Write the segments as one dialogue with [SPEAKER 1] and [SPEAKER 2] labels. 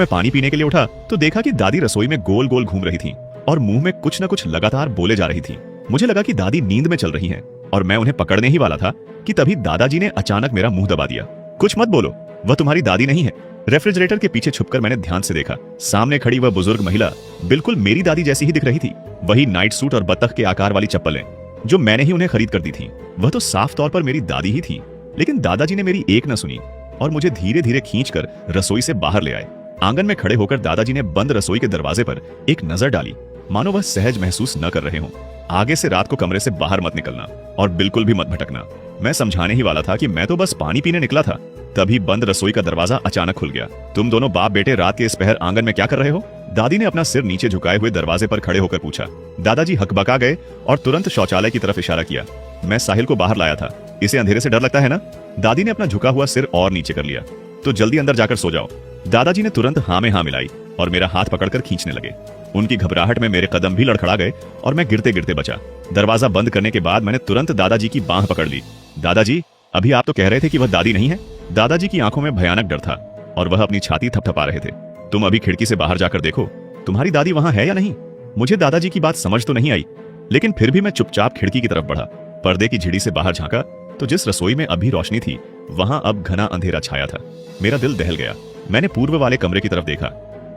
[SPEAKER 1] मैं पानी पीने के लिए उठा तो देखा कि दादी रसोई में गोल गोल घूम रही थी और मुंह में कुछ न कुछ लगातार बोले जा रही थी। मुझे लगा कि दादी नींद में चल रही हैं और मैं उन्हें पकड़ने ही वाला था कि तभी दादाजी ने अचानक मेरा मुंह दबा दिया। कुछ मत बोलो, वह तुम्हारी दादी नहीं है। रेफ्रिजरेटर के पीछे छुपकर मैंने ध्यान से देखा। सामने खड़ी वह बुजुर्ग महिला बिल्कुल मेरी दादी जैसी ही दिख रही थी। वही नाइट सूट और बतख के आकार वाली चप्पलें जो मैंने ही उन्हें खरीद कर दी थी, वह तो साफ तौर पर मेरी दादी ही थी। लेकिन दादाजी ने मेरी एक न सुनी और मुझे धीरे धीरे खींचकर रसोई से बाहर ले आए। आंगन में खड़े होकर दादाजी ने बंद रसोई के दरवाजे पर एक नजर डाली, मानो वह सहज महसूस न कर रहे हों। आगे से रात को कमरे से बाहर मत निकलना और बिल्कुल भी मत भटकना। मैं समझाने ही वाला था कि मैं तो बस पानी पीने निकला था, तभी बंद रसोई का दरवाजा अचानक खुल गया। तुम दोनों बाप बेटे रात के इस पहर आंगन में क्या कर रहे हो? दादी ने अपना सिर नीचे झुकाए हुए दरवाजे पर खड़े होकर पूछा। दादाजी हकबका गए और तुरंत शौचालय की तरफ इशारा किया। मैं साहिल को बाहर लाया था, इसे अंधेरे से डर लगता है ना? दादी ने अपना झुका हुआ सिर और नीचे कर लिया। तो जल्दी अंदर जाकर सो जाओ। दादाजी ने तुरंत हाँ में हाँ मिलाई और मेरा हाथ पकड़कर खींचने लगे। उनकी घबराहट में मेरे कदम भी लड़खड़ा गए और मैं गिरते गिरते बचा। दरवाजा बंद करने के बाद मैंने तुरंत दादाजी की बांह पकड़ ली। दादाजी, अभी आप तो कह रहे थे कि वह दादी नहीं है। दादाजी की आंखों में भयानक डर था और वह अपनी छाती थपथपा रहे थे। तुम अभी खिड़की से बाहर जाकर देखो, तुम्हारी दादी वहां है या नहीं। मुझे दादाजी की बात समझ तो नहीं आई, लेकिन फिर भी मैं चुपचाप खिड़की की तरफ बढ़ा। पर्दे की झिड़ी से बाहर झांका तो जिस रसोई में अभी रोशनी थी, वहां अब घना अंधेरा छाया था। मेरा दिल दहल गया। मैंने पूर्व वाले कमरे की तरफ देखा,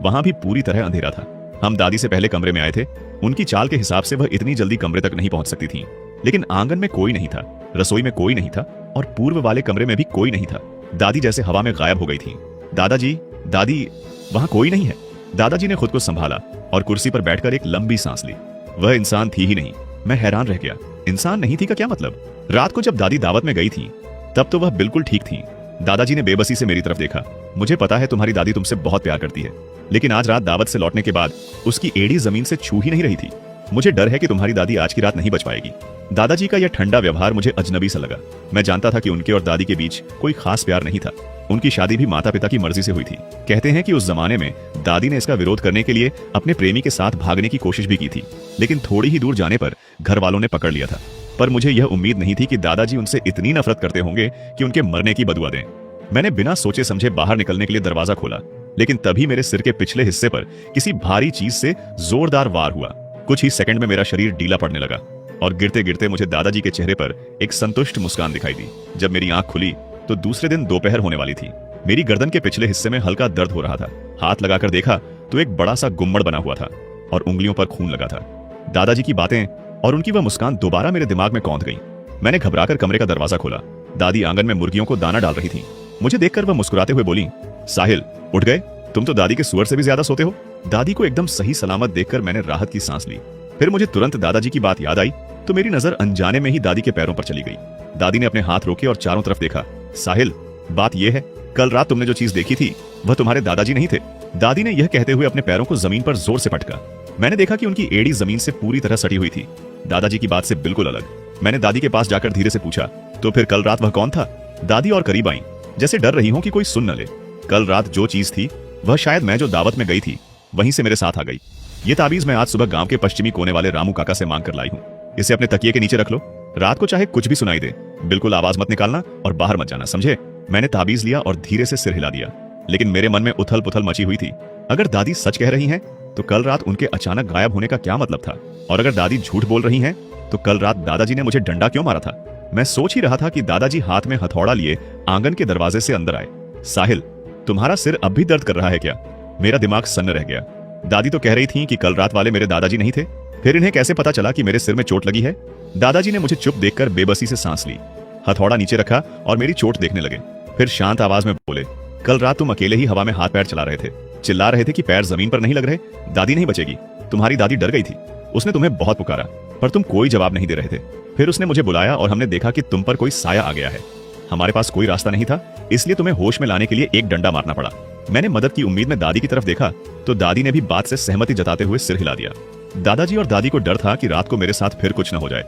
[SPEAKER 1] वहां भी पूरी तरह अंधेरा था। हम दादी से पहले कमरे में आए थे। उनकी चाल के हिसाब से वह इतनी जल्दी कमरे तक नहीं पहुंच सकती थी। लेकिन आंगन में कोई नहीं था, रसोई में कोई नहीं था और पूर्व वाले कमरे में भी कोई नहीं था। दादी जैसे हवा में गायब हो गई थी। दादाजी, दादी, वहां कोई नहीं है। दादाजी ने खुद को संभाला और कुर्सी पर बैठकर एक लंबी सांस ली। वह इंसान थी ही नहीं। मैं हैरान रह गया। इंसान नहीं थी का क्या मतलब? रात को जब दादी दावत में गई थी तब तो वह बिल्कुल ठीक थी। दादाजी ने बेबसी से मेरी तरफ देखा। मुझे पता है तुम्हारी दादी तुमसे बहुत प्यार करती है, लेकिन आज रात दावत से लौटने के बाद उसकी एड़ी जमीन से छू ही नहीं रही थी। मुझे डर है कि तुम्हारी दादी आज की रात नहीं बच पाएगी। दादाजी का यह ठंडा व्यवहार मुझे अजनबी सा लगा। मैं जानता था कि उनके और दादी के बीच कोई खास प्यार नहीं था। उनकी शादी भी माता पिता की मर्जी से हुई थी। कहते हैं कि उस जमाने में दादी ने इसका विरोध करने के लिए अपने प्रेमी के साथ भागने की कोशिश भी की थी, लेकिन थोड़ी ही दूर जाने पर घर वालों ने पकड़ लिया था। पर मुझे यह उम्मीद नहीं थी कि दादाजी उनसे इतनी नफरत करते होंगे कि उनके मरने की बदुआ दें। मैंने बिना सोचे समझे बाहर निकलने के लिए दरवाजा खोला, लेकिन तभी मेरे सिर के पिछले हिस्से पर किसी भारी चीज से जोरदार वार हुआ। कुछ ही सेकंड में मेरा शरीर ढीला पड़ने लगा और गिरते गिरते मुझे दादाजी के चेहरे पर एक संतुष्ट मुस्कान दिखाई दी। जब मेरी आंख खुली तो दूसरे दिन दोपहर होने वाली थी। मेरी गर्दन के पिछले हिस्से में हल्का दर्द हो रहा था। हाथ लगाकर देखा तो एक बड़ा सा गुम्मड़ बना हुआ था और उंगलियों पर खून लगा था। दादाजी की बातें और उनकी वह मुस्कान दोबारा मेरे दिमाग में कौंध गई। मैंने घबराकर कमरे का दरवाजा खोला। दादी आंगन में मुर्गियों को दाना डाल रही थी। मुझे देखकर वह मुस्कुराते हुए बोली, साहिल, उठ गए? तुम तो दादी के सुअर से भी ज्यादा सोते हो। दादी को एकदम सही सलामत देखकर मैंने राहत की सांस ली। फिर मुझे तुरंत दादाजी की बात याद आई तो मेरी नजर अनजाने में ही दादी के पैरों पर चली गई। दादी ने अपने हाथ रोके और चारों तरफ देखा। साहिल, बात यह है, कल रात तुमने जो चीज देखी थी वह तुम्हारे दादाजी नहीं थे। दादी ने यह कहते हुए अपने पैरों को जमीन पर जोर से पटका। मैंने देखा कि उनकी एड़ी जमीन से पूरी तरह सटी हुई थी, दादाजी की बात से बिल्कुल अलग। मैंने दादी के पास जाकर धीरे से पूछा, तो फिर कल रात वह कौन था? दादी और करीब आई, जैसे डर रही हो कि कोई सुन न ले। कल रात जो चीज थी वह शायद मैं जो दावत में गई थी वहीं से मेरे साथ आ गई। ये ताबीज मैं आज सुबह गांव के पश्चिमी कोने वाले रामू काका से मांग कर लाई हूँ। इसे अपने तकिए के नीचे रख लो। रात को चाहे कुछ भी सुनाई दे, बिल्कुल आवाज मत निकालना और बाहर मत जाना, समझे? मैंने ताबीज लिया और धीरे से सिर हिला दिया, लेकिन मेरे मन में उथल पुथल मची हुई थी। अगर दादी सच कह रही हैं तो कल रात उनके अचानक गायब होने का क्या मतलब था? और अगर दादी झूठ बोल रही हैं तो कल रात दादाजी ने मुझे डंडा क्यों मारा था? मैं सोच ही रहा था कि दादाजी हाथ में हथौड़ा लिए आंगन के दरवाजे से अंदर आए। साहिल, तुम्हारा सिर अब भी दर्द कर रहा है क्या? मेरा दिमाग सन्न रह गया। दादी तो कह रही थी कि कल रात वाले मेरे दादाजी नहीं थे, फिर इन्हें कैसे पता चला कि मेरे सिर में चोट लगी है? दादाजी ने मुझे चुप देखकर बेबसी से सांस ली, हथौड़ा नीचे रखा और मेरी चोट देखने लगे। फिर शांत आवाज में बोले, कल रात तुम अकेले ही हवा में हाथ पैर चला रहे थे, चिल्ला रहे थे कि पैर जमीन पर नहीं लग रहे, दादी नहीं बचेगी। तुम्हारी दादी डर गई थी, उसने तुम्हें बहुत पुकारा पर तुम कोई जवाब नहीं दे रहे थे। फिर उसने मुझे बुलाया और हमने देखा कि तुम पर कोई साया आ गया है। हमारे पास कोई रास्ता नहीं था, इसलिए तुम्हें होश में लाने के लिए एक डंडा मारना पड़ा। मैंने मदद की उम्मीद में दादी की तरफ देखा तो दादी ने भी बात से सहमति जताते हुए सिर हिला दिया। दादाजी और दादी को डर था कि रात को मेरे साथ फिर कुछ न हो जाए,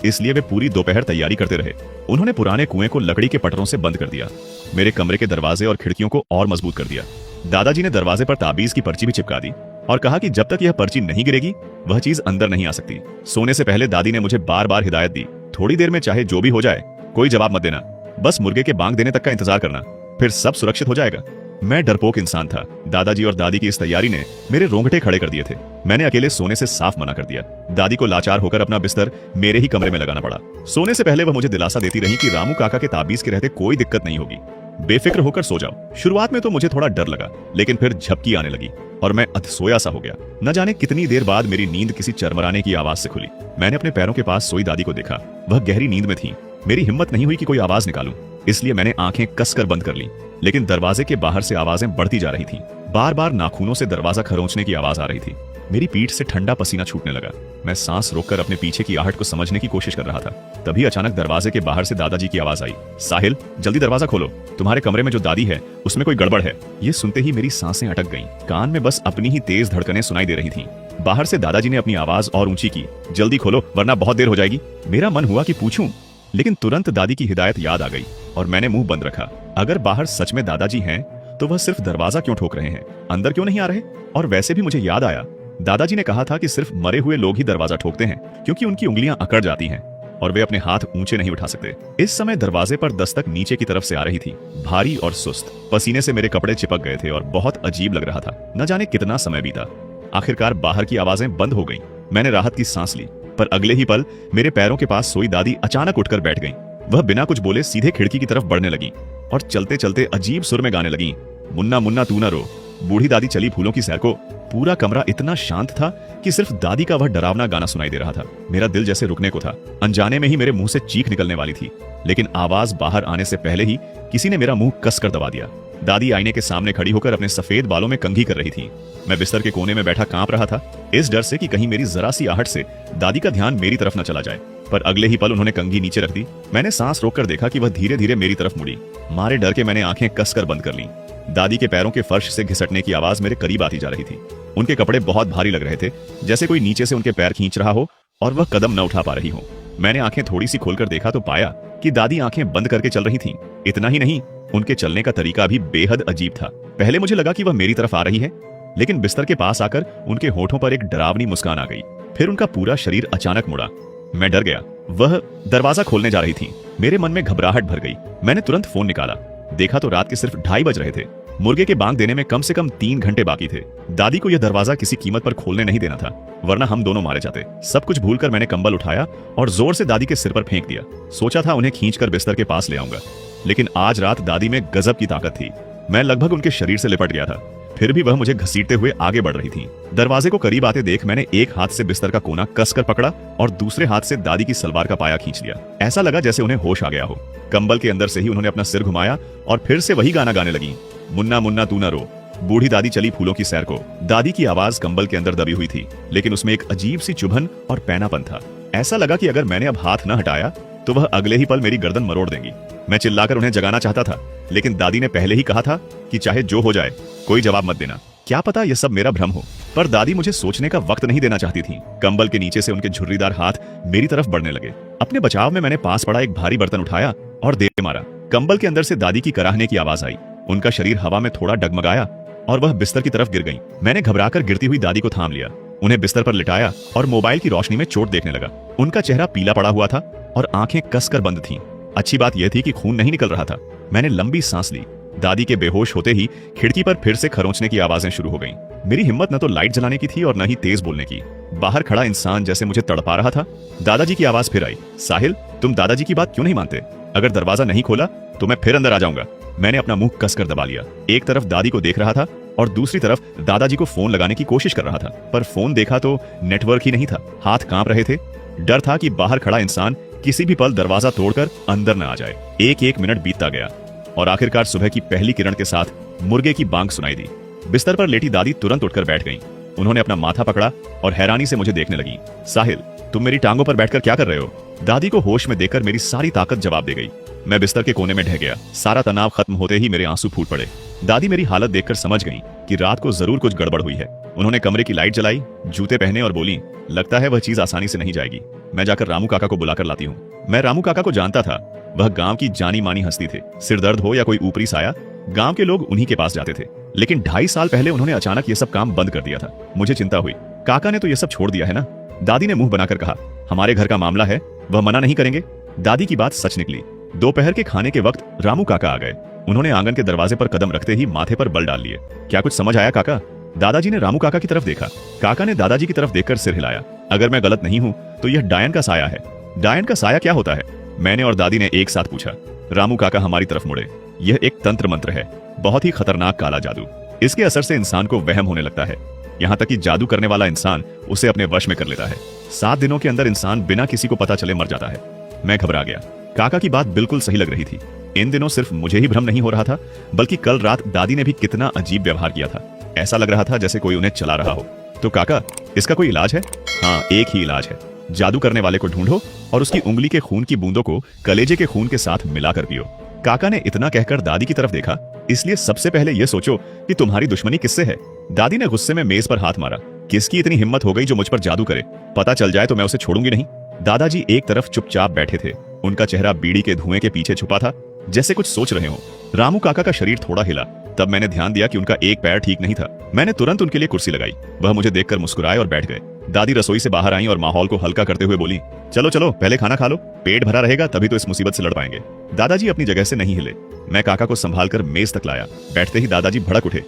[SPEAKER 1] इसलिए वे पूरी दोपहर तैयारी करते रहे। उन्होंने पुराने कुएं को लकड़ी के पटरों से बंद कर दिया, मेरे कमरे के दरवाजे और खिड़कियों को और मजबूत कर दिया। दादाजी ने दरवाजे पर ताबीज की पर्ची भी चिपका दी और कहा कि जब तक यह पर्ची नहीं गिरेगी वह चीज अंदर नहीं आ सकती। सोने से पहले दादी ने मुझे बार बार हिदायत दी, थोड़ी देर में चाहे जो भी हो जाए कोई जवाब मत देना, बस मुर्गे के बांग देने तक का इंतजार करना, फिर सब सुरक्षित हो जाएगा। मैं डरपोक इंसान था। दादाजी और दादी की इस तैयारी ने मेरे रोंगटे खड़े कर दिए थे। मैंने अकेले सोने से साफ मना कर दिया। दादी को लाचार होकर अपना बिस्तर मेरे ही कमरे में लगाना पड़ा। सोने से पहले वह मुझे दिलासा देती रही कि रामू काका के ताबीज के रहते कोई दिक्कत नहीं होगी, बेफिक्र होकर सो जाओ। शुरुआत में तो मुझे थोड़ा डर लगा, लेकिन फिर झपकी आने लगी और मैं अधसोया सा हो गया। न जाने कितनी देर बाद मेरी नींद किसी चरमराने की आवाज से खुली। मैंने अपने पैरों के पास सोई दादी को देखा। वह गहरी नींद में थी। मेरी हिम्मत नहीं हुई कि कोई आवाज निकालूं, इसलिए मैंने आंखें कसकर बंद कर ली। लेकिन दरवाजे के बाहर से आवाजें बढ़ती जा रही थीं। बार बार नाखूनों से दरवाजा खरोंचने की आवाज आ रही थी। मेरी पीठ से ठंडा पसीना छूटने लगा। मैं सांस रोककर अपने पीछे की आहट को समझने की कोशिश कर रहा था। तभी अचानक दरवाजे के बाहर से दादाजी की आवाज आई, साहिल जल्दी दरवाजा खोलो, तुम्हारे कमरे में जो दादी है उसमें कोई गड़बड़ है। ये सुनते ही मेरी सांसें अटक गईं। कान में बस अपनी ही तेज धड़कनें सुनाई दे रही थीं। बाहर से दादाजी ने अपनी आवाज और ऊंची की, जल्दी खोलो वरना बहुत देर हो जाएगी। मेरा मन हुआ कि पूछूं, लेकिन तुरंत दादी की हिदायत याद आ गई और मैंने मुंह बंद रखा। अगर बाहर सच में दादाजी हैं, तो वह सिर्फ दरवाजा क्यों ठोक रहे हैं, अंदर क्यों नहीं आ रहे? और वैसे भी मुझे याद आया, दादाजी ने कहा था कि सिर्फ मरे हुए लोग ही दरवाजा ठोकते हैं, क्योंकि उनकी उंगलियां अकड़ जाती हैं और वे अपने हाथ ऊंचे नहीं उठा सकते। इस समय दरवाजे पर दस्तक नीचे की तरफ से आ रही थी, भारी और सुस्त। पसीने से मेरे कपड़े चिपक गए थे और बहुत अजीब लग रहा था। न जाने कितना समय बीता। आखिरकार बाहर की आवाजें बंद हो गईं। मैंने राहत की सांस ली, पर अगले ही पल मेरे पैरों के पास सोई दादी अचानक उठकर बैठ गईं। वह बिना कुछ बोले सीधे खिड़की की तरफ बढ़ने लगी और चलते चलते अजीब सुर में गाने लगी, मुन्ना मुन्ना तू ना रो। बूढ़ी दादी चली फूलों की सैर को। पूरा कमरा इतना शांत था कि सिर्फ दादी का वह डरावना गाना सुनाई दे रहा था। मेरा दिल जैसे रुकने को था। अनजाने में ही मेरे मुंह से चीख निकलने वाली थी, लेकिन आवाज बाहर आने से पहले ही किसी ने मेरा मुंह कसकर दबा दिया। दादी आईने के सामने खड़ी होकर अपने सफेद बालों में कंघी कर रही थी। मैं बिस्तर के कोने में बैठा कांप रहा था, इस डर से कि कहीं मेरी जरा सी आहट से दादी का ध्यान मेरी तरफ न चला जाए। पर अगले ही पल उन्होंने कंघी नीचे रख दी। मैंने सांस रोककर देखा कि वह धीरे धीरे मेरी तरफ मुड़ी। मारे डर के मैंने आंखें कसकर बंद कर लीं। दादी के पैरों के फर्श से घिसटने की आवाज मेरे करीब आती जा रही थी। उनके कपड़े बहुत भारी लग रहे थे, जैसे कोई नीचे से उनके पैर खींच रहा हो और वह कदम न उठा पा रही हो। मैंने आंखें थोड़ी सी खोलकर देखा तो पाया कि दादी आंखें बंद करके चल रही थीं। इतना ही नहीं, उनके चलने का तरीका भी बेहद अजीब था। पहले मुझे लगा कि वह मेरी तरफ आ रही है, लेकिन बिस्तर के पास आकर उनके होठों पर एक डरावनी मुस्कान आ गई। फिर उनका पूरा शरीर अचानक मुड़ा। मैं डर गया। वह दरवाजा खोलने जा रही थी। मेरे मन में घबराहट भर गई। मैंने तुरंत फोन निकाला। देखा तो रात के सिर्फ 2:30 बज रहे थे। मुर्गे के बांग देने में कम से कम 3 घंटे बाकी थे। दादी को यह दरवाजा किसी कीमत पर खोलने नहीं देना था, वरना हम दोनों मारे जाते। सब कुछ भूलकर मैंने कंबल उठाया और जोर से दादी के सिर पर फेंक दिया। सोचा था उन्हें खींचकर बिस्तर के पास ले आऊंगा, लेकिन आज रात दादी में गजब की ताकत थी। मैं लगभग उनके शरीर से लिपट गया था, फिर भी वह मुझे घसीटते हुए आगे बढ़ रही थी। दरवाजे को करीब आते देख मैंने एक हाथ से बिस्तर का कोना कसकर पकड़ा और दूसरे हाथ से दादी की सलवार का पाया खींच लिया। ऐसा लगा जैसे उन्हें होश आ गया हो। कंबल के अंदर से ही उन्होंने अपना सिर घुमाया और फिर से वही गाना गाने लगी, मुन्ना मुन्ना तू ना रो। बूढ़ी दादी चली फूलों की सैर को। दादी की आवाज कंबल के अंदर दबी हुई थी, लेकिन उसमें एक अजीब सी चुभन और पैनापन था। ऐसा लगा कि अगर मैंने अब हाथ न हटाया तो वह अगले ही पल मेरी गर्दन मरोड़ देंगी। मैं चिल्लाकर उन्हें जगाना चाहता था, लेकिन दादी ने पहले ही कहा था कि चाहे जो हो जाए कोई जवाब मत देना। क्या पता यह सब मेरा भ्रम हो, पर दादी मुझे सोचने का वक्त नहीं देना चाहती थी। कंबल के नीचे से उनके झुर्रीदार हाथ मेरी तरफ बढ़ने लगे। अपने बचाव में मैंने पास पड़ा एक भारी बर्तन उठाया और दे मारा। कंबल के अंदर से दादी की कराहने की आवाज आई। उनका शरीर हवा में थोड़ा डगमगाया और वह बिस्तर की तरफ गिर गईं। मैंने घबराकर गिरती हुई दादी को थाम लिया, उन्हें बिस्तर पर लिटाया और मोबाइल की रोशनी में चोट देखने लगा। उनका चेहरा पीला पड़ा हुआ था और आंखें कसकर बंद थीं। अच्छी बात यह थी कि खून नहीं निकल रहा था। मैंने लंबी सांस ली। दादी के बेहोश होते ही खिड़की पर फिर से खरोंचने की आवाजें शुरू हो गईं। मेरी हिम्मत न तो लाइट जलाने की थी और न ही तेज बोलने की। बाहर खड़ा इंसान जैसे मुझे तड़पा रहा था। दादाजी की आवाज फिर आई, साहिल तुम दादाजी की बात क्यों नहीं मानते? अगर दरवाजा नहीं खोला तो मैं फिर अंदर आ जाऊंगा। मैंने अपना मुंह कसकर दबा लिया। एक तरफ दादी को देख रहा था और दूसरी तरफ दादाजी को फोन लगाने की कोशिश कर रहा था, पर फोन देखा तो नेटवर्क ही नहीं था। हाथ कांप रहे थे। डर था कि बाहर खड़ा इंसान किसी भी पल दरवाजा तोड़कर अंदर न आ जाए। एक मिनट बीतता गया और आखिरकार सुबह की पहली किरण के साथ मुर्गे की बांग सुनाई दी। बिस्तर पर लेटी दादी तुरंत उठकर बैठ गईं। उन्होंने अपना माथा पकड़ा और हैरानी से मुझे देखने लगी। साहिल तुम मेरी टांगों पर बैठकर क्या कर रहे हो? दादी को होश में देखकर मेरी सारी ताकत जवाब दे गई। मैं बिस्तर के कोने में ढह गया। सारा तनाव खत्म होते ही मेरे आंसू फूट पड़े। दादी मेरी हालत देखकर समझ गईं कि रात को जरूर कुछ गड़बड़ हुई है। उन्होंने कमरे की लाइट जलाई, जूते पहने और बोली, लगता है वह चीज आसानी से नहीं जाएगी। मैं जाकर रामू काका को बुलाकर लाती हूँ। मैं रामू काका को जानता था। वह गांव की जानी मानी हस्ती थे। सिर दर्द हो या कोई ऊपरी साया, गांव के लोग उन्हीं के पास जाते थे। लेकिन 2.5 साल पहले उन्होंने अचानक ये सब काम बंद कर दिया था। मुझे चिंता हुई, काका ने तो ये सब छोड़ दिया है ना? दादी ने मुंह बनाकर कहा, हमारे घर का मामला है, वह मना नहीं करेंगे। दादी की बात सच निकली। दोपहर के खाने के वक्त रामू काका आ गए। उन्होंने आंगन के दरवाजे पर कदम रखते ही माथे पर बल डाल लिए। क्या कुछ समझ आया काका? दादाजी ने रामू काका की तरफ देखा। काका ने दादाजी की तरफ देखकर सिर हिलाया। अगर मैं गलत नहीं हूं तो यह डायन का साया है। डायन का साया क्या होता है? मैंने और दादी ने एक साथ पूछा। रामू काका हमारी तरफ मुड़े। यह एक तंत्र मंत्र है, बहुत ही खतरनाक काला जादू। इसके असर से इंसान को वहम होने लगता है, यहाँ तक कि जादू करने वाला इंसान उसे अपने वश में कर लेता है। 7 दिनों के अंदर इंसान बिना किसी को पता चले मर जाता है। मैं घबरा गया। काका की बात बिल्कुल सही लग रही थी। इन दिनों सिर्फ मुझे ही भ्रम नहीं हो रहा था, बल्कि कल रात दादी ने भी कितना अजीब व्यवहार किया था। ऐसा लग रहा था जैसे कोई उन्हें चला रहा हो। तो काका, इसका कोई इलाज है? हाँ, एक ही इलाज है। जादू करने वाले को ढूंढो और उसकी उंगली के खून की बूंदों को कलेजे के खून के साथ मिलाकर पियो। काका ने इतना कहकर दादी की तरफ देखा। इसलिए सबसे पहले यह सोचो कि तुम्हारी दुश्मनी किससे है। दादी ने गुस्से में मेज पर हाथ मारा। किसकी इतनी हिम्मत हो गई जो मुझ पर जादू करे? पता चल जाए तो मैं उसे छोड़ूंगी नहीं। दादाजी एक तरफ चुपचाप बैठे थे। उनका चेहरा बीड़ी के धुएं के पीछे छुपा था, जैसे कुछ सोच रहे हो। रामू काका का शरीर थोड़ा हिला। तब मैंने ध्यान दिया कि उनका एक पैर ठीक नहीं था। मैंने तुरंत उनके लिए कुर्सी लगाई। वह मुझे देखकर मुस्कुराए और बैठ गए। दादी रसोई से बाहर आई और माहौल को हल्का करते हुए बोली, चलो चलो पहले खाना खा लो, पेट भरा रहेगा तभी तो इस मुसीबत से लड़ पाएंगे। दादाजी अपनी जगह से नहीं हिले। मैं काका को संभालकर मेज तक लाया। बैठते ही दादाजी भड़क उठे।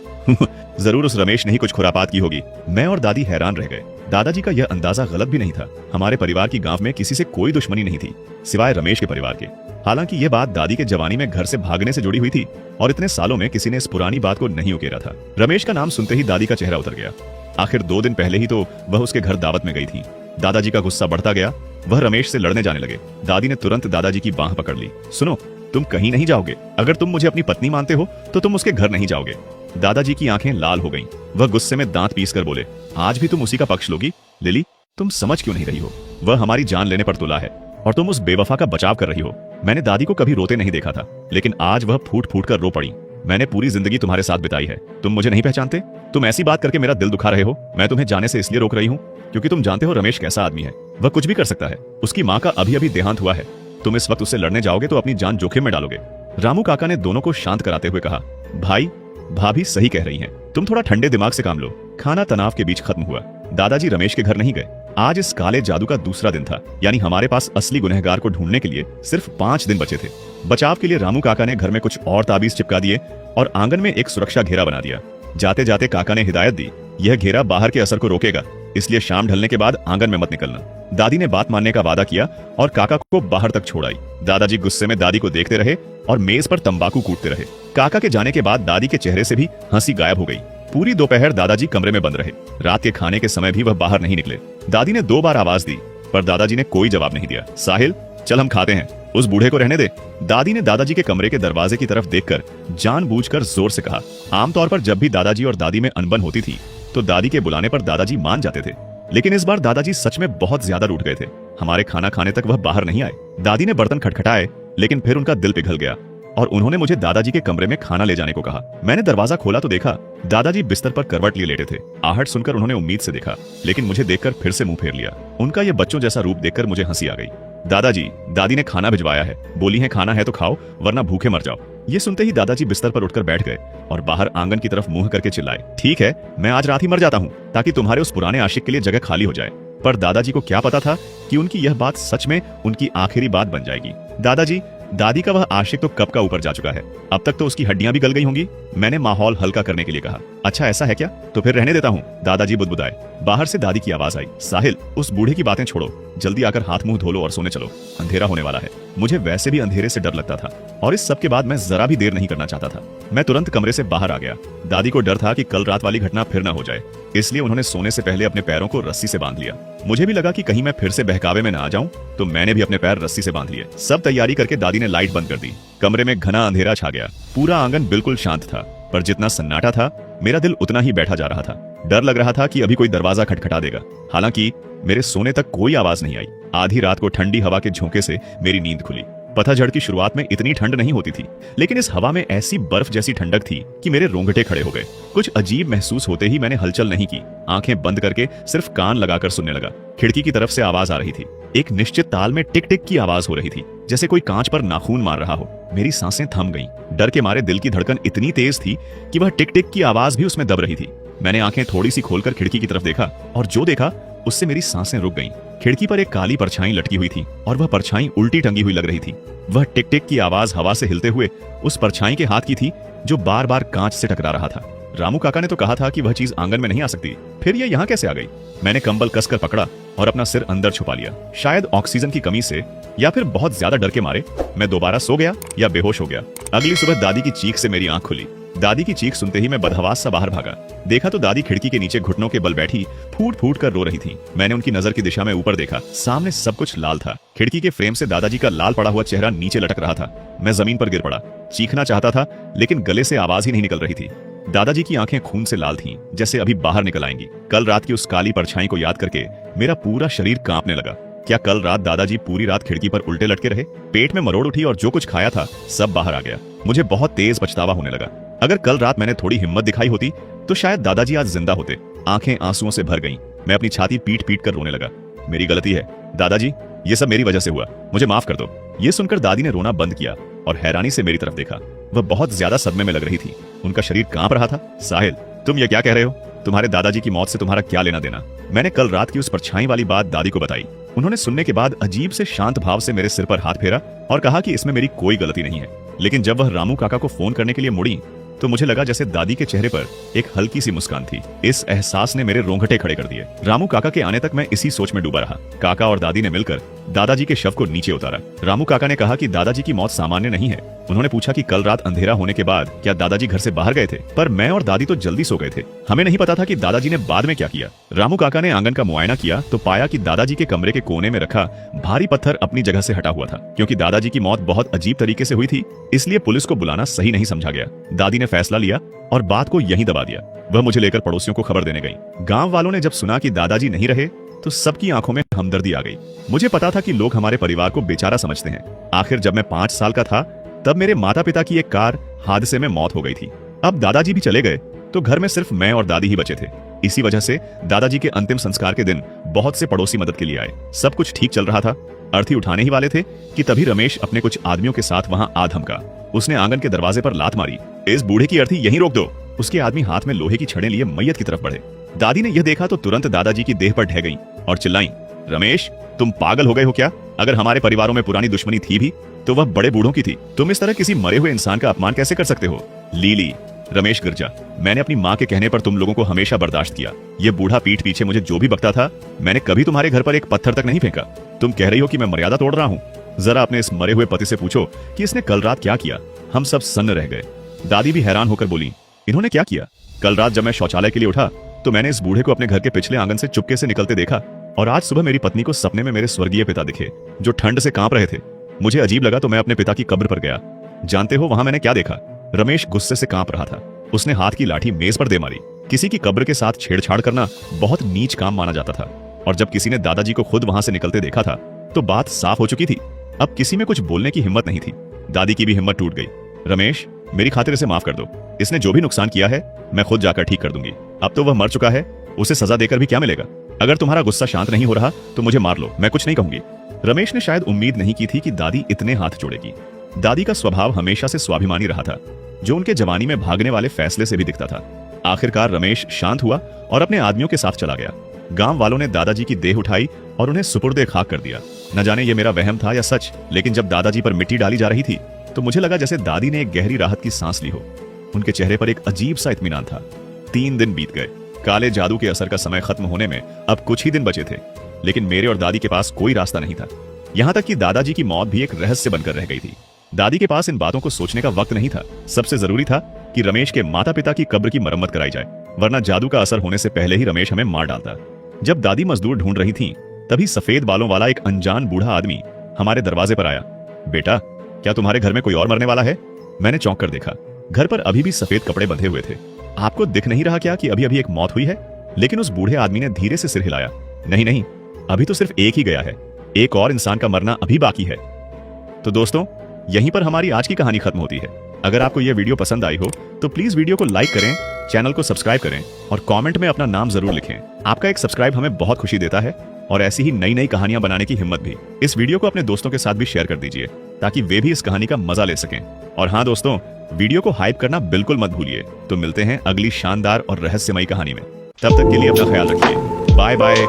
[SPEAKER 1] जरूर उस रमेश ने ही कुछ खुरापात की होगी। मैं और दादी हैरान रह गए। दादाजी का यह अंदाजा गलत भी नहीं था। हमारे परिवार की गांव में किसी से कोई दुश्मनी नहीं थी, सिवाय रमेश के परिवार के। हालांकि यह बात दादी के जवानी में घर से भागने से जुड़ी हुई थी और इतने सालों में किसी ने इस पुरानी बात को नहीं उकेरा था। रमेश का नाम सुनते ही दादी का चेहरा उतर गया। आखिर 2 दिन पहले ही तो वह उसके घर दावत में गई थी। दादाजी का गुस्सा बढ़ता गया। वह रमेश से लड़ने जाने लगे। दादी ने तुरंत दादाजी की बांह पकड़ ली। सुनो, तुम कहीं नहीं जाओगे। अगर तुम मुझे अपनी पत्नी मानते हो तो तुम उसके घर नहीं जाओगे। दादाजी की आंखें लाल हो गईं। वह गुस्से में दांत पीसकर बोले, आज भी तुम उसी का पक्ष लोगी? लिली, तुम समझ क्यों नहीं रही हो? वह हमारी जान लेने पर तुला है और तुम उस बेवफा का बचाव कर रही हो। मैंने दादी को कभी रोते नहीं देखा था, लेकिन आज वह फूट फूट कर रो पड़ी। मैंने पूरी जिंदगी तुम्हारे साथ बिताई है, तुम मुझे नहीं पहचानते? तुम ऐसी बात करके मेरा दिल दुखा रहे हो। मैं तुम्हें जाने से इसलिए रोक रही हूँ क्योंकि तुम जानते हो रमेश कैसा आदमी है। वह कुछ भी कर सकता है। उसकी माँ का अभी अभी देहांत हुआ है। तुम इस वक्त उससे लड़ने जाओगे तो अपनी जान जोखिम में डालोगे। रामू काका ने दोनों को शांत कराते हुए कहा, भाई भाभी सही कह रही हैं। तुम थोड़ा ठंडे दिमाग से काम लो। खाना तनाव के बीच खत्म हुआ। दादाजी रमेश के घर नहीं गए। आज इस काले जादू का दूसरा दिन था, यानी हमारे पास असली गुनहगार को ढूंढने के लिए सिर्फ 5 दिन बचे थे। बचाव के लिए रामू काका ने घर में कुछ और ताबीज चिपका दिए और आंगन में एक सुरक्षा घेरा बना दिया। जाते जाते काका ने हिदायत दी, यह घेरा बाहर के असर को रोकेगा, इसलिए शाम ढलने के बाद आंगन में मत निकलना। दादी ने बात मानने का वादा किया और काका को बाहर तक छोड़ आई। दादाजी गुस्से में दादी को देखते रहे और मेज पर तंबाकू कूटते रहे। काका के जाने के बाद दादी के चेहरे से भी हंसी गायब हो गई। पूरी दोपहर दादाजी कमरे में बंद रहे। रात के खाने के समय भी वह बाहर नहीं निकले। दादी ने 2 बार आवाज दी पर दादाजी ने कोई जवाब नहीं दिया। साहिल, चल हम खाते हैं, उस बूढ़े को रहने दे। दादी ने दादाजी के कमरे के दरवाजे की तरफ देखकर जानबूझकर जोर से कहा। आमतौर पर जब भी दादाजी और दादी में अनबन होती थी तो दादी के बुलाने पर दादाजी मान जाते थे, लेकिन इस बार दादाजी सच में बहुत ज्यादा रूठ गए थे। हमारे खाना खाने तक वह बाहर नहीं आए। दादी ने बर्तन खटखटाए, लेकिन फिर उनका दिल पिघल गया और उन्होंने मुझे दादाजी के कमरे में खाना ले जाने को कहा। मैंने दरवाजा खोला तो देखा दादाजी बिस्तर पर करवट लिए लेटे थे। आहट सुनकर उन्होंने उम्मीद से देखा, लेकिन मुझे देखकर फिर से मुंह फेर लिया। उनका यह बच्चों जैसा रूप देखकर मुझे हंसी आ गई। दादाजी, दादी ने खाना भिजवाया है, बोली है खाना है तो खाओ वरना भूखे मर जाओ। ये सुनते ही दादाजी बिस्तर पर उठकर बैठ गए और बाहर आंगन की तरफ मुंह करके चिल्लाए, ठीक है, मैं आज रात ही मर जाता हूँ ताकि तुम्हारे उस पुराने आशिक के लिए जगह खाली हो जाए। पर दादाजी को क्या पता था कि उनकी यह बात सच में उनकी आखिरी बात बन जाएगी। दादाजी, दादी का वह आशिक तो कब का ऊपर जा चुका है, अब तक तो उसकी हड्डियां भी गल गई होंगी। मैंने माहौल हल्का करने के लिए कहा। अच्छा ऐसा है क्या? तो फिर रहने देता हूँ। दादाजी बुदबुदाए। बाहर से दादी की आवाज आई, साहिल, उस बूढ़े की बातें छोड़ो, जल्दी आकर हाथ मुंह धो लो और सोने चलो, अंधेरा होने वाला है। मुझे वैसे भी अंधेरे से डर लगता था और इस सब के बाद मैं जरा भी देर नहीं करना चाहता था। मैं तुरंत कमरे से बाहर आ गया। दादी को डर था कि कल रात वाली घटना फिर न हो जाए, इसलिए उन्होंने सोने से पहले अपने पैरों को रस्सी से बांध लिया। मुझे भी लगा कि कहीं मैं फिर से बहकावे में न आ जाऊं, तो मैंने भी अपने पैर रस्सी से बांध लिए। सब तैयारी करके दादी ने लाइट बंद कर दी। कमरे में घना अंधेरा छा गया। पूरा आंगन बिल्कुल शांत था, पर जितना सन्नाटा था मेरा दिल उतना ही बैठा जा रहा था। डर लग रहा था कि अभी कोई दरवाजा खटखटा देगा। हालांकि मेरे सोने तक कोई आवाज नहीं आई। आधी रात को ठंडी हवा के झोंके से मेरी नींद खुली। पतझड़ की शुरुआत में इतनी ठंड नहीं होती थी, लेकिन इस हवा में ऐसी बर्फ जैसी ठंडक थी कि मेरे रोंगटे खड़े हो गए। कुछ अजीब महसूस होते ही मैंने हलचल नहीं की। आंखें बंद करके सिर्फ कान लगाकर सुनने लगा। खिड़की की तरफ से आवाज आ रही थी। एक निश्चित ताल में टिक टिक की आवाज हो रही थी, जैसे कोई कांच पर नाखून मार रहा हो। मेरी सांसें थम गईं। डर के मारे दिल की धड़कन इतनी तेज थी कि वह टिक टिक की आवाज भी उसमें दब रही थी। मैंने आंखें थोड़ी सी खोलकर खिड़की की तरफ देखा और जो देखा उससे मेरी सांसें रुक गईं। खिड़की पर एक काली परछाई लटकी हुई थी और वह परछाई उल्टी टंगी हुई लग रही थी। वह टिक टिक की आवाज हवा से हिलते हुए उस परछाई के हाथ की थी जो बार बार कांच से टकरा रहा था। रामू काका ने तो कहा था कि वह चीज आंगन में नहीं आ सकती, फिर यह यहाँ कैसे आ गई? मैंने कंबल कसकर पकड़ा और अपना सिर अंदर छुपा लिया। शायद ऑक्सीजन की कमी से या फिर बहुत ज्यादा डर के मारे मैं दोबारा सो गया या बेहोश हो गया। अगली सुबह दादी की चीख से मेरी आंख खुली। दादी की चीख सुनते ही मैं बदहवास सा बाहर भागा। देखा तो दादी खिड़की के नीचे घुटनों के बल बैठी फूट फूट कर रो रही थी। मैंने उनकी नजर की दिशा में ऊपर देखा, सामने सब कुछ लाल था। खिड़की के फ्रेम से दादाजी का लाल पड़ा हुआ चेहरा नीचे लटक रहा था। मैं जमीन पर गिर पड़ा। चीखना चाहता था लेकिन गले से आवाज ही नहीं निकल रही थी। दादाजी की आंखें खून से लाल थीं, जैसे अभी बाहर निकल आएंगी। कल रात की उस काली परछाई को याद करके मेरा पूरा शरीर कांपने लगा। क्या कल रात दादाजी पूरी रात खिड़की पर उल्टे लटके रहे? पेट में मरोड़ उठी और जो कुछ खाया था सब बाहर आ गया। मुझे बहुत तेज पछतावा होने लगा। अगर कल रात मैंने थोड़ी हिम्मत दिखाई होती तो शायद दादाजी आज जिंदा होते। आंखें आंसुओं से भर गईं। मैं अपनी छाती पीट पीट कर रोने लगा। मेरी गलती है दादाजी, ये सब मेरी वजह से हुआ, मुझे माफ कर दो। ये सुनकर दादी ने रोना बंद किया और हैरानी से मेरी तरफ देखा। वह बहुत ज्यादा सदमे में लग रही थी। उनका शरीर कांप रहा था। साहिल, तुम ये क्या कह रहे हो? तुम्हारे दादाजी की मौत से तुम्हारा क्या लेना देना? मैंने कल रात की उस परछाई वाली बात दादी को बताई। उन्होंने सुनने के बाद अजीब से शांत भाव से मेरे सिर पर हाथ फेरा और कहा कि इसमें मेरी कोई गलती नहीं है। लेकिन जब वह रामू काका को फोन करने के लिए मुड़ी तो मुझे लगा जैसे दादी के चेहरे पर एक हल्की सी मुस्कान थी। इस एहसास ने मेरे रोंगटे खड़े कर दिए। रामू काका के आने तक मैं इसी सोच में डूबा रहा। काका और दादी ने मिलकर दादाजी के शव को नीचे उतारा। रामू काका ने कहा कि दादाजी की मौत सामान्य नहीं है। उन्होंने पूछा कि कल रात अंधेरा होने के बाद क्या दादाजी घर से बाहर गए थे, पर मैं और दादी तो जल्दी सो गए थे। हमें नहीं पता था कि दादाजी ने बाद में क्या किया। रामू काका ने आंगन का मुआयना किया तो पाया कि दादाजी के कमरे के कोने में रखा भारी पत्थर अपनी जगह से हटा हुआ था। क्योंकि दादाजी की मौत बहुत अजीब तरीके से हुई थी, इसलिए पुलिस को बुलाना सही नहीं समझा गया। दादी ने फैसला लिया और बात को यहीं दबा दिया। वह मुझे लेकर पड़ोसियों को खबर देने गई। गांव वालों ने जब सुना कि दादाजी नहीं रहे तो सबकी आंखों में हमदर्दी आ गई। मुझे पता था कि लोग हमारे परिवार को बेचारा समझते हैं। आखिर जब मैं 5 साल का था तब मेरे माता पिता की एक कार हादसे में मौत हो गई थी। अब दादाजी भी चले गए तो घर में सिर्फ मैं और दादी ही बचे थे। इसी वजह से दादाजी के अंतिम संस्कार के दिन बहुत से पड़ोसी मदद के लिए आए। सब कुछ ठीक चल रहा था। अर्थी उठाने ही वाले थे कि तभी रमेश अपने कुछ आदमियों के साथ वहां आ धमका। उसने आंगन के दरवाजे पर लात मारी। इस बूढ़े की अर्थी यहीं रोक दो। उसके आदमी हाथ में लोहे की छड़ें लिए मैयत की तरफ बढ़े। दादी ने यह देखा तो तुरंत दादाजी की देह पर ढह गई और चिल्लाई, रमेश, तुम पागल हो गए हो क्या? अगर हमारे परिवारों में पुरानी दुश्मनी थी भी तो वह बड़े बूढ़ों की थी। तुम इस तरह किसी मरे हुए इंसान का अपमान कैसे कर सकते हो? लीली, रमेश गिर जा। मैंने अपनी माँ के कहने पर तुम लोगों को हमेशा बर्दाश्त किया। ये बूढ़ा पीठ पीछे मुझे जो भी बकता था, मैंने कभी तुम्हारे घर पर एक पत्थर तक नहीं फेंका। तुम कह रही हो कि मैं मर्यादा तोड़ रहा हूँ? जरा अपने इस मरे हुए पति से पूछो कि इसने कल रात क्या किया। हम सब सन्न रह गए। दादी भी हैरान होकर बोली, इन्होंने क्या किया? कल रात जब मैं शौचालय के लिए उठा तो मैंने इस बूढ़े को अपने घर के पिछले आंगन से चुपके से निकलते देखा और आज सुबह मेरी पत्नी को सपने में मेरे स्वर्गीय पिता दिखे जो ठंड से कांप रहे थे। मुझे अजीब लगा तो मैं अपने पिता की कब्र पर गया। जानते हो वहां मैंने क्या देखा? रमेश गुस्से से कांप रहा था। उसने हाथ की लाठी मेज पर दे मारी। किसी की कब्र के साथ छेड़छाड़ करना बहुत नीच काम माना जाता था और जब किसी ने दादाजी को खुद वहां से निकलते देखा था तो बात साफ हो चुकी थी। अब किसी में कुछ बोलने की हिम्मत नहीं थी। दादी की भी हिम्मत टूट गई। रमेश, मेरी खातिर इसे माफ कर दो। इसने जो भी नुकसान किया है मैं खुद जाकर ठीक कर दूंगी। अब तो वह मर चुका है, उसे सजा देकर भी क्या मिलेगा? अगर तुम्हारा गुस्सा शांत नहीं हो रहा तो मुझे मार लो, मैं कुछ नहीं कहूंगी। रमेश ने शायद उम्मीद नहीं की थी कि दादी इतने हाथ जोड़ेगी। दादी का स्वभाव हमेशा से स्वाभिमानी रहा था, जो उनके जवानी में भागने वाले फैसले से भी दिखता था। आखिरकार रमेश शांत हुआ और अपने आदमियों के साथ चला गया। गांव वालों ने दादाजी की देह उठाई और उन्हें सुपुर्दे खाक कर दिया। न जाने ये मेरा वहम था या सच, लेकिन जब दादाजी पर मिट्टी डाली जा रही थी तो मुझे लगा जैसे दादी ने एक गहरी राहत की सांस ली हो। उनके चेहरे पर एक अजीब सा इत्मीनान था। 3 दिन बीत गए। काले जादू के असर का समय खत्म होने में अब कुछ ही दिन बचे थे, लेकिन मेरे और दादी के पास कोई रास्ता नहीं था। यहाँ तक कि दादाजी की मौत भी एक रहस्य बनकर रह गई थी। दादी के पास इन बातों को सोचने का वक्त नहीं था। सबसे जरूरी था कि रमेश के माता पिता की कब्र की मरम्मत कराई जाए, वरना जादू का असर होने से पहले ही रमेश हमें मार डालता। जब दादी मजदूर ढूंढ रही थी तभी सफेद बालों वाला एक अनजान बूढ़ा आदमी हमारे दरवाजे पर आया। बेटा, क्या तुम्हारे घर में कोई और मरने वाला है? मैंने चौंक कर देखा। घर पर अभी भी सफेद कपड़े बंधे हुए थे। आपको दिख नहीं रहा क्या कि अभी अभी एक मौत हुई है? लेकिन उस बूढ़े आदमी ने धीरे से सिर हिलाया। नहीं नहीं, अभी तो सिर्फ एक ही गया है, एक और इंसान का मरना अभी बाकी है। तो दोस्तों, यहीं पर हमारी आज की कहानी खत्म होती है। अगर आपको यह वीडियो पसंद आई हो तो प्लीज वीडियो को लाइक करें, चैनल को सब्सक्राइब करें और कमेंट में अपना नाम जरूर लिखें। आपका एक सब्सक्राइब हमें बहुत खुशी देता है और ऐसी ही नई नई कहानियां बनाने की हिम्मत भी। इस वीडियो को अपने दोस्तों के साथ भी शेयर कर दीजिए ताकि वे भी इस कहानी का मजा ले सकें। और हाँ दोस्तों, वीडियो को हाइप करना बिल्कुल मत भूलिए। तो मिलते हैं अगली शानदार और रहस्यमयी कहानी में। तब तक के लिए अपना ख्याल रखिए। Bye bye.